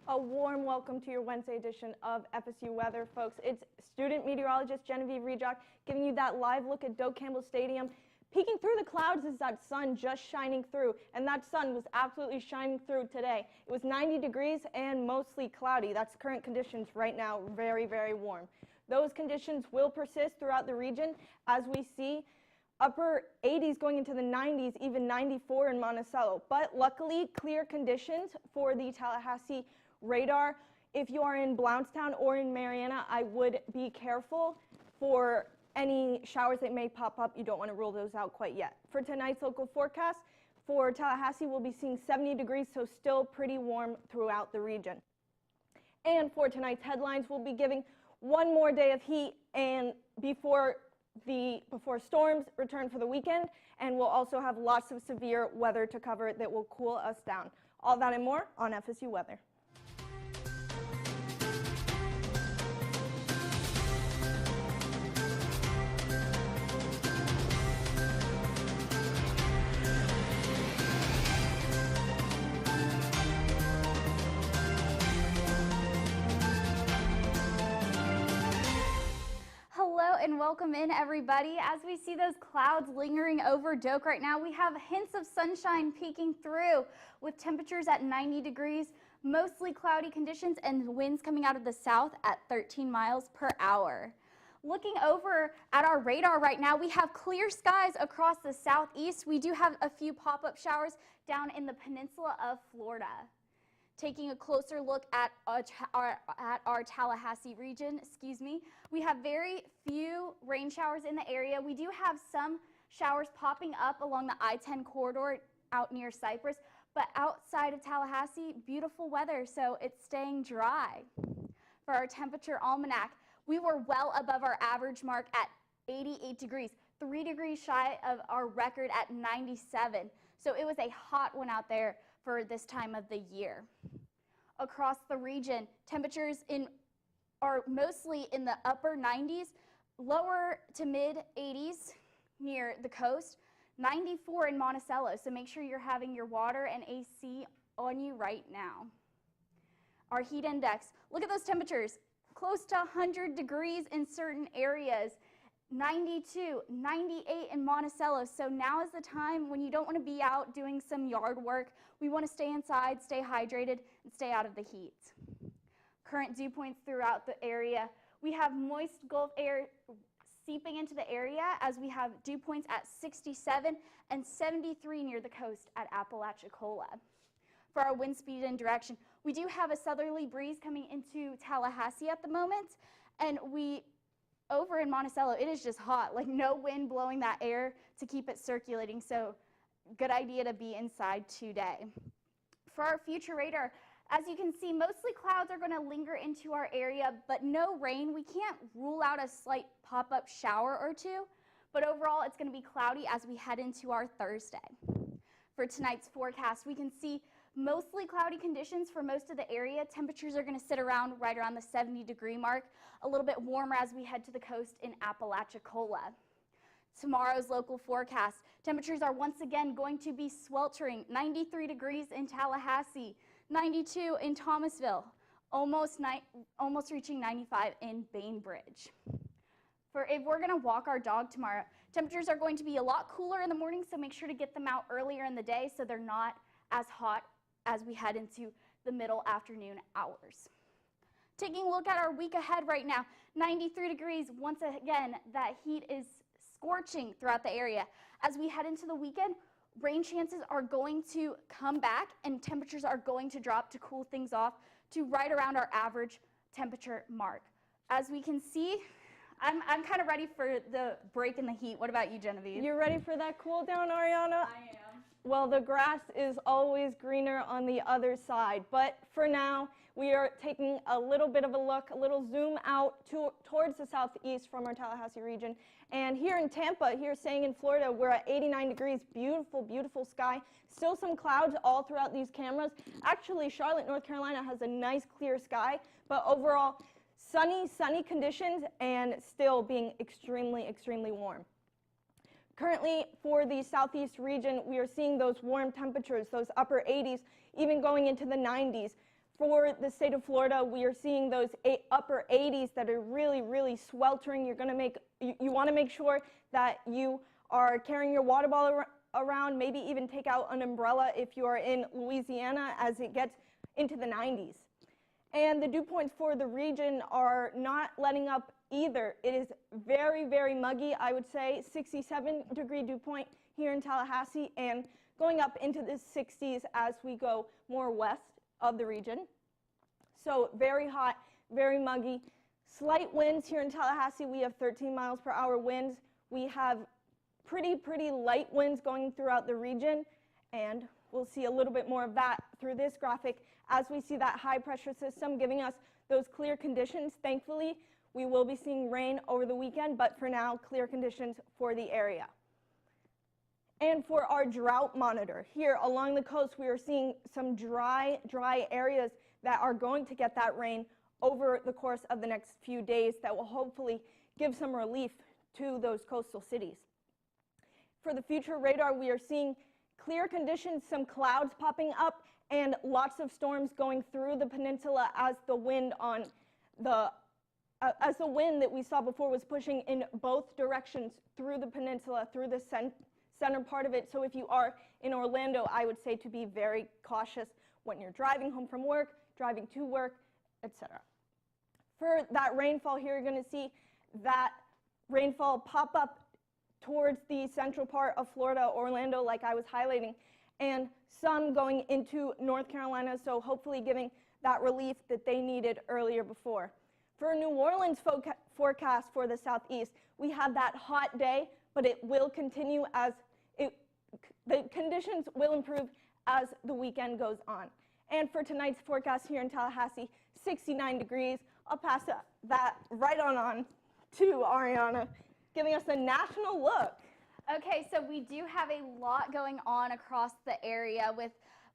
A warm welcome to your Wednesday edition of FSU Weather, folks. It's student meteorologist Genevieve Rejock giving you that live look at Doak Campbell Stadium. Peeking through the clouds is that sun just shining through, and that sun was absolutely shining through today. It was 90 degrees and mostly cloudy. That's current conditions right now, very, very warm. Those conditions will persist throughout the region as we see upper 80s going into the 90s, even 94 in Monticello. But luckily, clear conditions for the Tallahassee radar. If you are in Blountstown or in Mariana, I would be careful for any showers that may pop up. You don't want to rule those out quite yet. For tonight's local forecast, for Tallahassee, we'll be seeing 70 degrees, so still pretty warm throughout the region. And for tonight's headlines, we'll be giving one more day of heat and before storms return for the weekend, and we'll also have lots of severe weather to cover that will cool us down. All that and more on FSU Weather. And welcome in, everybody. As we see those clouds lingering over Doak right now, we have hints of sunshine peeking through with temperatures at 90 degrees, mostly cloudy conditions, and winds coming out of the south at 13 miles per hour. Looking over at our radar right now, we have clear skies across the southeast. We do have a few pop-up showers down in the peninsula of Florida. Taking a closer look at our Tallahassee region, we have very few rain showers in the area. We do have some showers popping up along the I-10 corridor out near Cypress, but outside of Tallahassee, beautiful weather, so it's staying dry. For our temperature almanac, we were well above our average mark at 88 degrees, 3 degrees shy of our record at 97. So it was a hot one out there for this time of the year. Across the region, temperatures are mostly in the upper 90s, lower to mid 80s near the coast, 94 in Monticello, so make sure you're having your water and AC on you right now. Our heat index, look at those temperatures, close to 100 degrees in certain areas, 92, 98 in Monticello. So now is the time when you don't want to be out doing some yard work. We want to stay inside, stay hydrated, and stay out of the heat. Current dew points throughout the area. We have moist Gulf air seeping into the area as we have dew points at 67 and 73 near the coast at Apalachicola. For our wind speed and direction, we do have a southerly breeze coming into Tallahassee at the moment, and over in Monticello, it is just hot, like no wind blowing that air to keep it circulating, so good idea to be inside today. For our future radar, as you can see, mostly clouds are going to linger into our area, but no rain. We can't rule out a slight pop-up shower or two, but overall it's going to be cloudy as we head into our Thursday. For tonight's forecast, we can see mostly cloudy conditions for most of the area. Temperatures are going to sit right around the 70-degree mark, a little bit warmer as we head to the coast in Apalachicola. Tomorrow's local forecast, temperatures are once again going to be sweltering, 93 degrees in Tallahassee, 92 in Thomasville, almost reaching 95 in Bainbridge. If we're going to walk our dog tomorrow, temperatures are going to be a lot cooler in the morning, so make sure to get them out earlier in the day so they're not as hot as we head into the middle afternoon hours. Taking a look at our week ahead right now, 93 degrees. Once again, that heat is scorching throughout the area. As we head into the weekend, rain chances are going to come back and temperatures are going to drop to cool things off to right around our average temperature mark. As we can see, I'm kind of ready for the break in the heat. What about you, Genevieve? You ready for that cool down, Ariana? I am. Well, the grass is always greener on the other side, but for now, we are taking a little bit of a look, a little zoom out towards the southeast from our Tallahassee region. And here in Tampa, here staying in Florida, we're at 89 degrees, beautiful, beautiful sky. Still some clouds all throughout these cameras. Actually, Charlotte, North Carolina has a nice clear sky, but overall, sunny conditions and still being extremely, extremely warm. Currently, for the southeast region, we are seeing those warm temperatures, those upper 80s, even going into the 90s. For the state of Florida, we are seeing those upper 80s that are really, really sweltering. You want to make sure that you are carrying your water bottle around, maybe even take out an umbrella if you are in Louisiana as it gets into the 90s. And the dew points for the region are not letting up either. It is very, very muggy, I would say. 67-degree dew point here in Tallahassee and going up into the 60s as we go more west of the region. So very hot, very muggy. Slight winds here in Tallahassee. We have 13 miles per hour winds. We have pretty light winds going throughout the region, and we'll see a little bit more of that through this graphic as we see that high pressure system giving us those clear conditions. Thankfully, we will be seeing rain over the weekend, but for now, clear conditions for the area. And for our drought monitor, here along the coast, we are seeing some dry areas that are going to get that rain over the course of the next few days that will hopefully give some relief to those coastal cities. For the future radar, we are seeing clear conditions, some clouds popping up, and lots of storms going through the peninsula as the wind that we saw before was pushing in both directions through the peninsula, through the center part of it. So if you are in Orlando, I would say to be very cautious when you're driving home from work, driving to work, etc. For that rainfall here, you're going to see that rainfall pop up towards the central part of Florida, Orlando, like I was highlighting, and some going into North Carolina, so hopefully giving that relief that they needed earlier before. For New Orleans forecast for the southeast, we have that hot day, but it will continue as the conditions will improve as the weekend goes on. And for tonight's forecast here in Tallahassee, 69 degrees. I'll pass that right on to Ariana, giving us a national look. Okay, so we do have a lot going on across the area.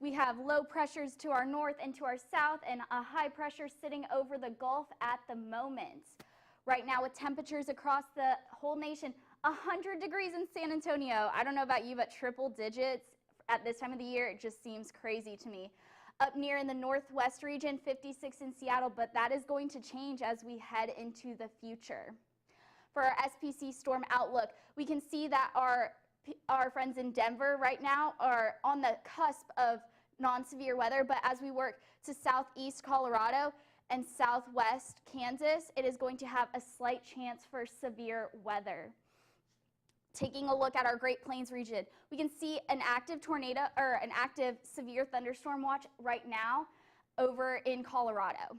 We have low pressures to our north and to our south, and a high pressure sitting over the Gulf at the moment. Right now, with temperatures across the whole nation, 100 degrees in San Antonio. I don't know about you, but triple digits at this time of the year, it just seems crazy to me. Up near in the northwest region, 56 in Seattle, but that is going to change as we head into the future. For our SPC Storm Outlook, we can see that our friends in Denver right now are on the cusp of non-severe weather, but as we work to southeast Colorado and southwest Kansas, it is going to have a slight chance for severe weather. Taking a look at our Great Plains region, we can see an active tornado or an active severe thunderstorm watch right now over in Colorado.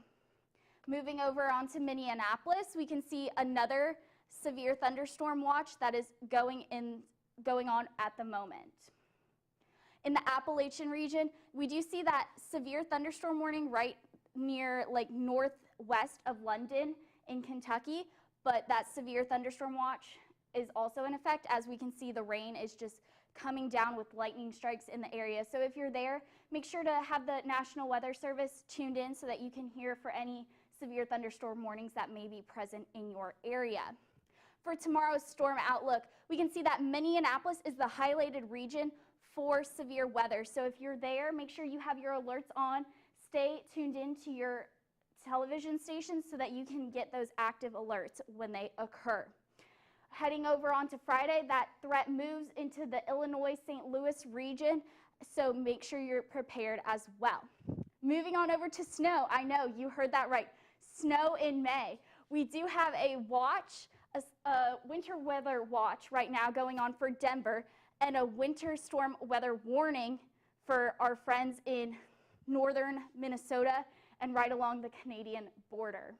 Moving over onto Minneapolis, we can see another severe thunderstorm watch that is going on at the moment. In the Appalachian region, we do see that severe thunderstorm warning right near like northwest of London in Kentucky, but that severe thunderstorm watch is also in effect. As we can see, the rain is just coming down with lightning strikes in the area. So if you're there, make sure to have the National Weather Service tuned in so that you can hear for any severe thunderstorm warnings that may be present in your area. For tomorrow's storm outlook, we can see that Minneapolis is the highlighted region for severe weather. So if you're there, make sure you have your alerts on. Stay tuned in to your television stations so that you can get those active alerts when they occur. Heading over onto Friday, that threat moves into the Illinois-St. Louis region, so make sure you're prepared as well. Moving on over to snow. I know, you heard that right. Snow in May. We do have a watch, a winter weather watch right now going on for Denver, and a winter storm weather warning for our friends in northern Minnesota and right along the Canadian border.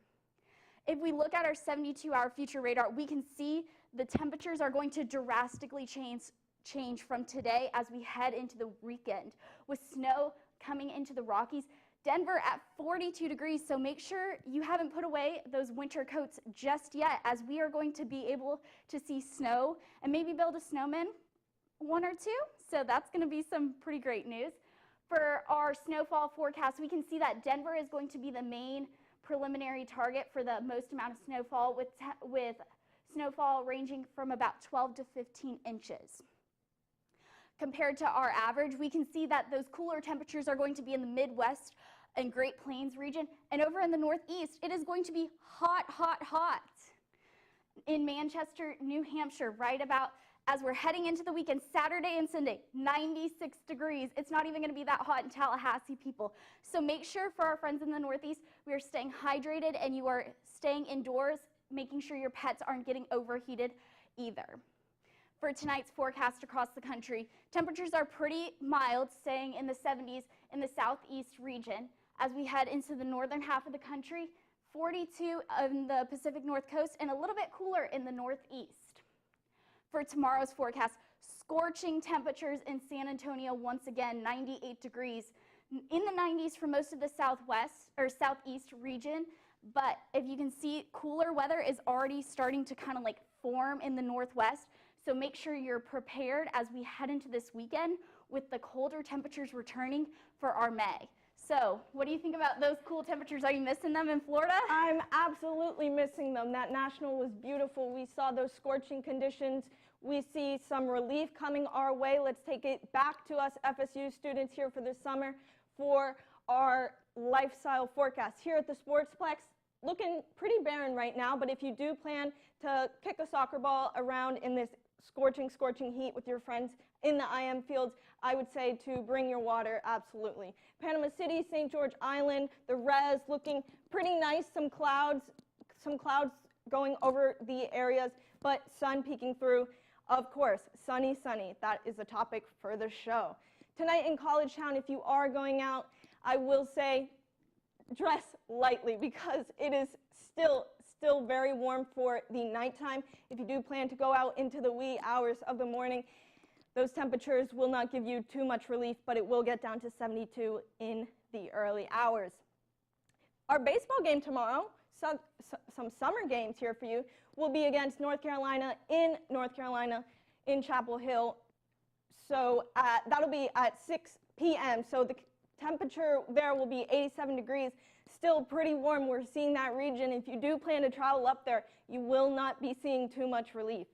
If we look at our 72-hour future radar, we can see the temperatures are going to drastically change from today as we head into the weekend. With snow coming into the Rockies, Denver at 42 degrees, so make sure you haven't put away those winter coats just yet, as we are going to be able to see snow and maybe build a snowman, one or two. So that's going to be some pretty great news. For our snowfall forecast, we can see that Denver is going to be the main preliminary target for the most amount of snowfall, with snowfall ranging from about 12 to 15 inches. Compared to our average, we can see that those cooler temperatures are going to be in the Midwest and Great Plains region. And over in the northeast, it is going to be hot, hot, hot. In Manchester, New Hampshire, right about as we're heading into the weekend, Saturday and Sunday, 96 degrees. It's not even going to be that hot in Tallahassee, people. So make sure for our friends in the northeast, we are staying hydrated and you are staying indoors, making sure your pets aren't getting overheated either. For tonight's forecast across the country, temperatures are pretty mild, staying in the 70s in the southeast region. As we head into the northern half of the country, 42 on the Pacific North Coast and a little bit cooler in the northeast. For tomorrow's forecast, scorching temperatures in San Antonio once again, 98 degrees. In the 90s for most of the southwest or southeast region, but if you can see, cooler weather is already starting to kind of like form in the northwest. So make sure you're prepared as we head into this weekend with the colder temperatures returning for our May. So what do you think about those cool temperatures? Are you missing them in Florida? I'm absolutely missing them. That national was beautiful. We saw those scorching conditions. We see some relief coming our way. Let's take it back to us FSU students here for the summer for our lifestyle forecast. Here at the Sportsplex, looking pretty barren right now, but if you do plan to kick a soccer ball around in this scorching heat with your friends in the IM fields, I would say to bring your water, absolutely. Panama City, St. George Island, the res looking pretty nice, some clouds going over the areas, but sun peeking through. Of course, sunny, that is a topic for the show. Tonight in College Town, if you are going out, I will say dress lightly because it is still very warm for the nighttime. If you do plan to go out into the wee hours of the morning, those temperatures will not give you too much relief, but it will get down to 72 in the early hours. Our baseball game tomorrow, some summer games here for you, will be against North Carolina in Chapel Hill. So that'll be at 6 p.m. So the temperature there will be 87 degrees. Still pretty warm. We're seeing that region. If you do plan to travel up there, you will not be seeing too much relief.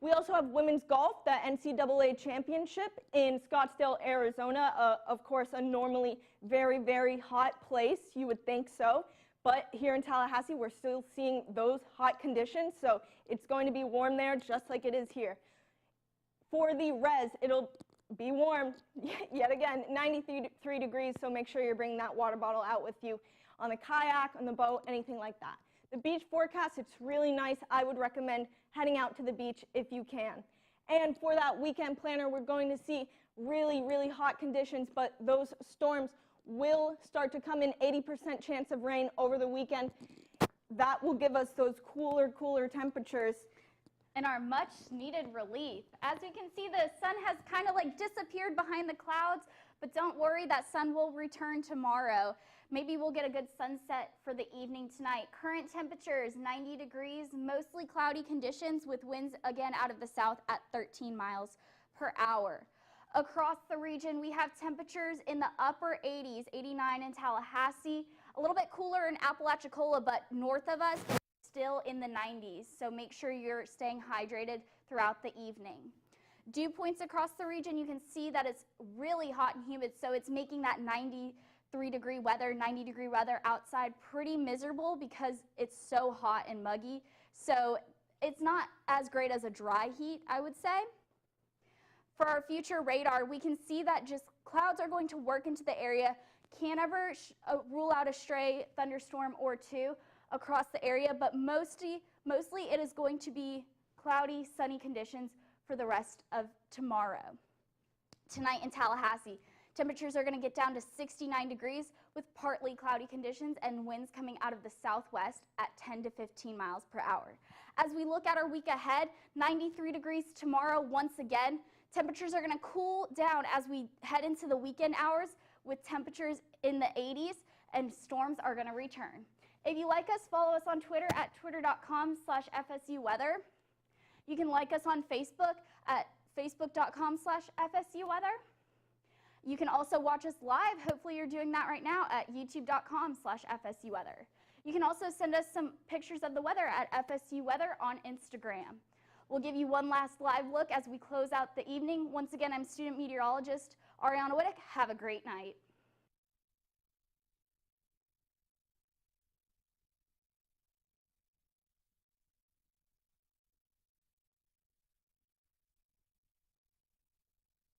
We also have women's golf, the NCAA championship in Scottsdale, Arizona. Of course, a normally very, very hot place. You would think so. But here in Tallahassee, we're still seeing those hot conditions. So it's going to be warm there just like it is here. For the res, it'll be warm yet again, 93 degrees. So make sure you're bringing that water bottle out with you on the kayak, on the boat, anything like that. The beach forecast, it's really nice. I would recommend heading out to the beach if you can. And for that weekend planner, we're going to see really, really hot conditions, but those storms will start to come in, 80% chance of rain over the weekend. That will give us those cooler temperatures. And our much needed relief. As we can see, the sun has kind of like disappeared behind the clouds, but don't worry, that sun will return tomorrow. Maybe we'll get a good sunset for the evening tonight. Current temperatures, 90 degrees, mostly cloudy conditions with winds again out of the south at 13 miles per hour. Across the region, we have temperatures in the upper 80s, 89 in Tallahassee, a little bit cooler in Apalachicola, but north of us, still in the 90s. So make sure you're staying hydrated throughout the evening. Dew points across the region, you can see that it's really hot and humid, so it's making that 90 degree weather, 90 degree weather outside pretty miserable because it's so hot and muggy. So it's not as great as a dry heat, I would say. For our future radar, we can see that just clouds are going to work into the area. Can't ever rule out a stray thunderstorm or two across the area, but mostly it is going to be cloudy, sunny conditions for the rest of tomorrow. Tonight in Tallahassee, temperatures are going to get down to 69 degrees with partly cloudy conditions and winds coming out of the southwest at 10 to 15 miles per hour. As we look at our week ahead, 93 degrees tomorrow once again. Temperatures are going to cool down as we head into the weekend hours with temperatures in the 80s and storms are going to return. If you like us, follow us on Twitter at twitter.com/FSU Weather. You can like us on Facebook at facebook.com/FSU Weather. You can also watch us live, hopefully you're doing that right now, at youtube.com/FSU Weather. You can also send us some pictures of the weather at FSU Weather on Instagram. We'll give you one last live look as we close out the evening. Once again, I'm student meteorologist Ariana Whittick. Have a great night.